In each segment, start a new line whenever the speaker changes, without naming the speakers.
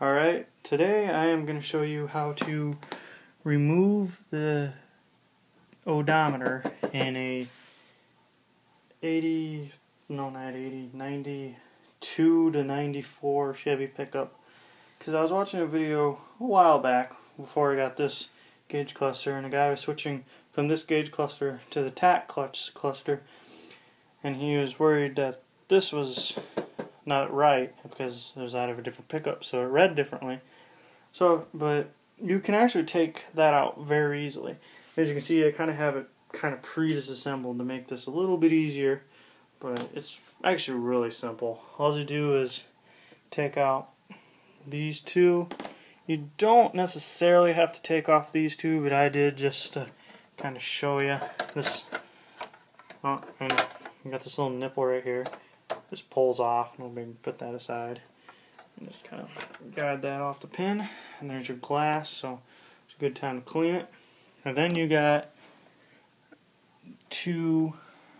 Alright, today I am going to show you how to remove the odometer in a 92 to 94 Chevy pickup. Because I was watching a video a while back before I got this gauge cluster, and a guy was switching from this gauge cluster to the tack cluster, and he was worried that this was not right because it was out of a different pickup, so it read differently. But you can actually take that out very easily. As you can see, I kind of have it pre-disassembled to make this a little bit easier, but it's actually really simple. All you do is take out these two. You don't necessarily have to take off these two, but I did just to kind of show you this. Oh, and you got this little nipple right here. This pulls off, and we'll maybe put that aside. And just kind of guide that off the pin, and there's your glass, so it's a good time to clean it. And then you got two,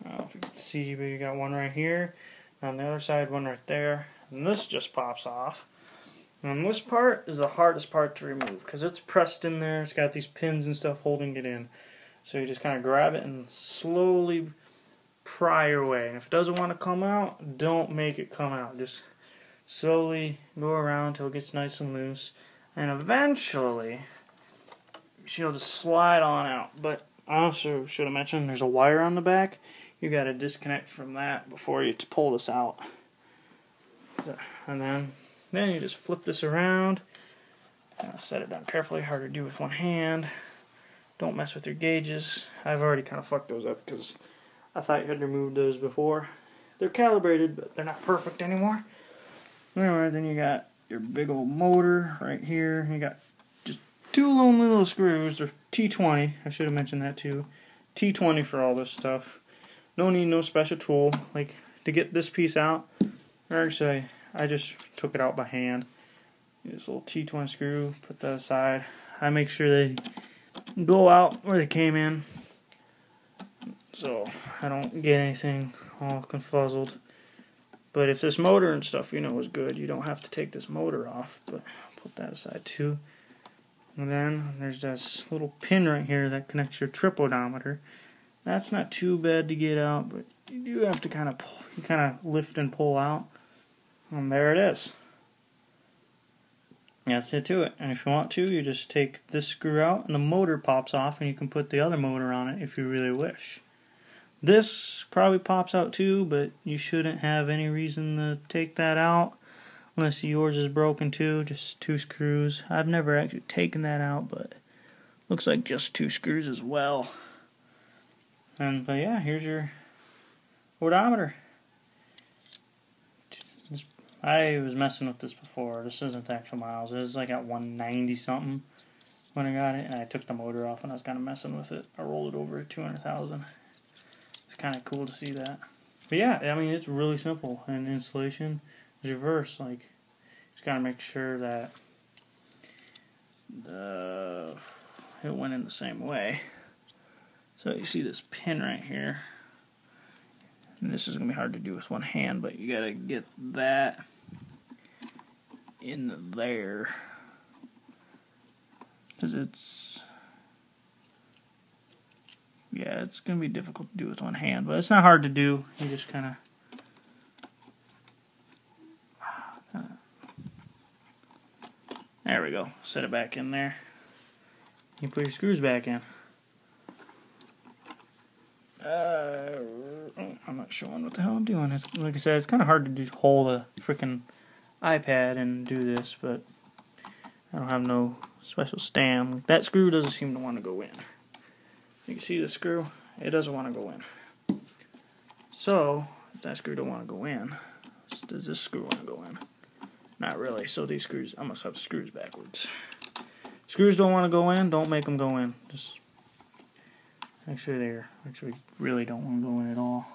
I don't know if you can see, but you got one right here, and on the other side, one right there, and this just pops off. And this part is the hardest part to remove, because it's pressed in there, it's got these pins and stuff holding it in. So you just kind of grab it and slowly pry your way. And if it doesn't want to come out, don't make it come out. Just slowly go around until it gets nice and loose, and eventually she'll just slide on out. But I also should have mentioned there's a wire on the back. You got to disconnect from that before you pull this out. And then you just flip this around. Set it down carefully. Hard to do with one hand. Don't mess with your gauges. I've already kind of fucked those up because I thought you had removed those before. They're calibrated, but they're not perfect anymore. Anyway, then you got your big old motor right here. You got just two little screws. They're T20. I should have mentioned that too. T20 for all this stuff. No need, no special tool. Like to get this piece out, or actually, I just took it out by hand. This little T20 screw. Put that aside. I make sure they go out where they came in, so I don't get anything all confuzzled. But if this motor and stuff is good, you don't have to take this motor off, but I'll put that aside too. And then there's this little pin right here that connects your trip odometer. That's not too bad to get out, but you do have to kind of lift and pull out. And there it is. That's it to it. And if you want to, you just take this screw out and the motor pops off, and you can put the other motor on it if you really wish. This probably pops out too, but you shouldn't have any reason to take that out unless yours is broken too. Just two screws. I've never actually taken that out, but looks like just two screws as well. But yeah, here's your odometer. I was messing with this before. This isn't the actual miles. It was like at 190 something when I got it, and I took the motor off and I was kind of messing with it. I rolled it over at 200,000. It's kind of cool to see that. But yeah, I mean, it's really simple. And installation is reverse. Like, just gotta make sure that it went in the same way. So you see this pin right here. And this is going to be hard to do with one hand, but you got to get that in there. Because it's going to be difficult to do with one hand, but it's not hard to do. You just kind of... There we go. Set it back in there. You put your screws back in. I'm not showing what the hell I'm doing. Like I said, it's kind of hard to hold a freaking iPad and do this, but I don't have no special stand. That screw doesn't seem to want to go in. You can see the screw? It doesn't want to go in. So, if that screw don't want to go in, does this screw want to go in? Not really. So these screws, I must have screws backwards. Screws don't want to go in, don't make them go in. Just actually really don't want to go in at all.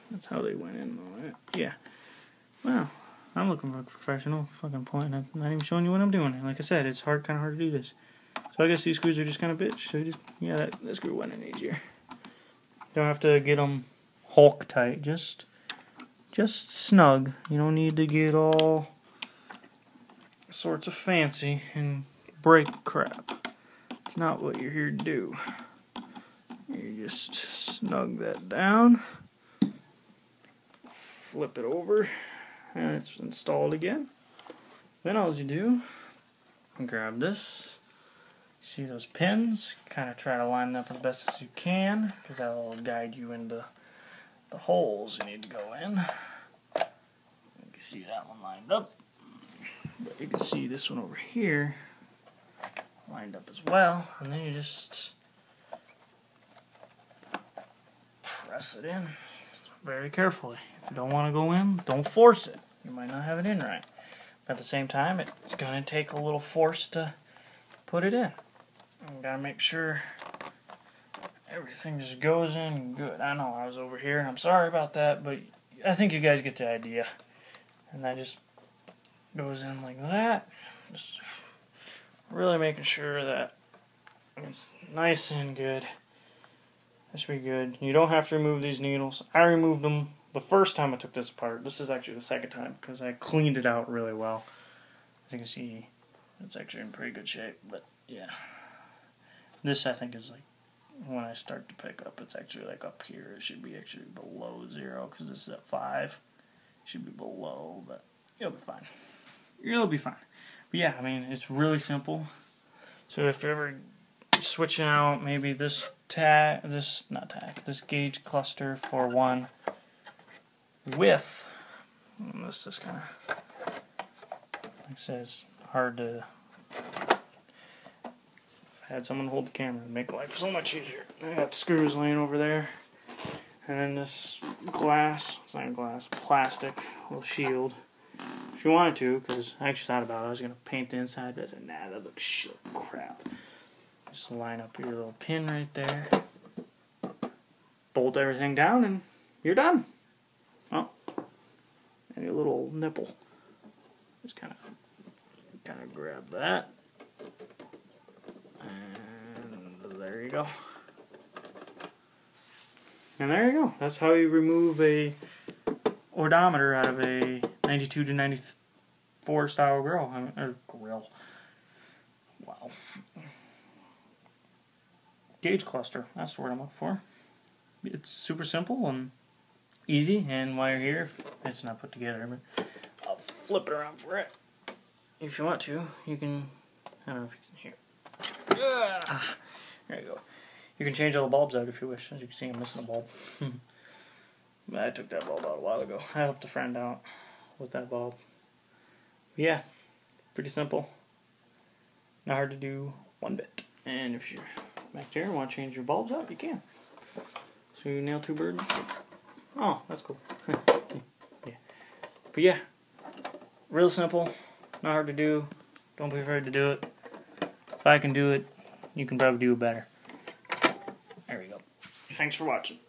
That's how they went in, though. Yeah. Well, I'm looking for a professional fucking point. I'm not even showing you what I'm doing. Like I said, it's kind of hard to do this. So I guess these screws are just kind of bitch. So that screw went in easier. Don't have to get them Hulk tight. Just just snug. You don't need to get all sorts of fancy and break crap. It's not what you're here to do. You just snug that down, flip it over, and it's installed again. Then all you do, grab this. See those pins? Kind of try to line them up as best as you can, because that will guide you into the holes you need to go in. You can see that one lined up, but you can see this one over here lined up as well, and then you just press it in very carefully. If you don't want to go in, don't force it. You might not have it in right. But at the same time, it's going to take a little force to put it in. You gotta make sure everything just goes in good. I know I was over here. I'm sorry about that, but I think you guys get the idea. And that just goes in like that. Just really making sure that it's nice and good. This should be good. You don't have to remove these needles. I removed them the first time I took this apart. This is actually the second time because I cleaned it out really well. As you can see, it's actually in pretty good shape. But yeah, this I think is like when I start to pick up, it's actually like up here. It should be actually below 0 because this is at 5. It should be below, but you'll be fine. You'll be fine. But yeah, I mean, it's really simple. So if you're ever switching out maybe this this gauge cluster for one with, this is kind of, like I said, it's hard to, I had someone hold the camera and make life so much easier. I got screws laying over there, and then this glass, it's not glass, plastic little shield. If you wanted to, because I actually thought about it, I was going to paint the inside, but I said, nah, that looks shit crap. Just line up your little pin right there, bolt everything down, and you're done. Oh, and your little nipple. Just kind of grab that, and there you go. And there you go. That's how you remove a odometer out of a 92 to 94 style grill. Grill. Wow. Gauge cluster. That's the word I'm looking for. It's super simple and easy. And while you're here, if it's not put together, but I'll flip it around for it. If you want to, you can. I don't know if you can hear. There you go. You can change all the bulbs out if you wish. As you can see, I'm missing a bulb. But I took that bulb out a while ago. I helped a friend out with that bulb. But yeah, pretty simple. Not hard to do one bit. And if you're back there and want to change your bulbs out, you can. So you nail 2 birds. Oh, that's cool. Yeah. But yeah, real simple. Not hard to do. Don't be afraid to do it. If I can do it, you can probably do it better. There we go. Thanks for watching.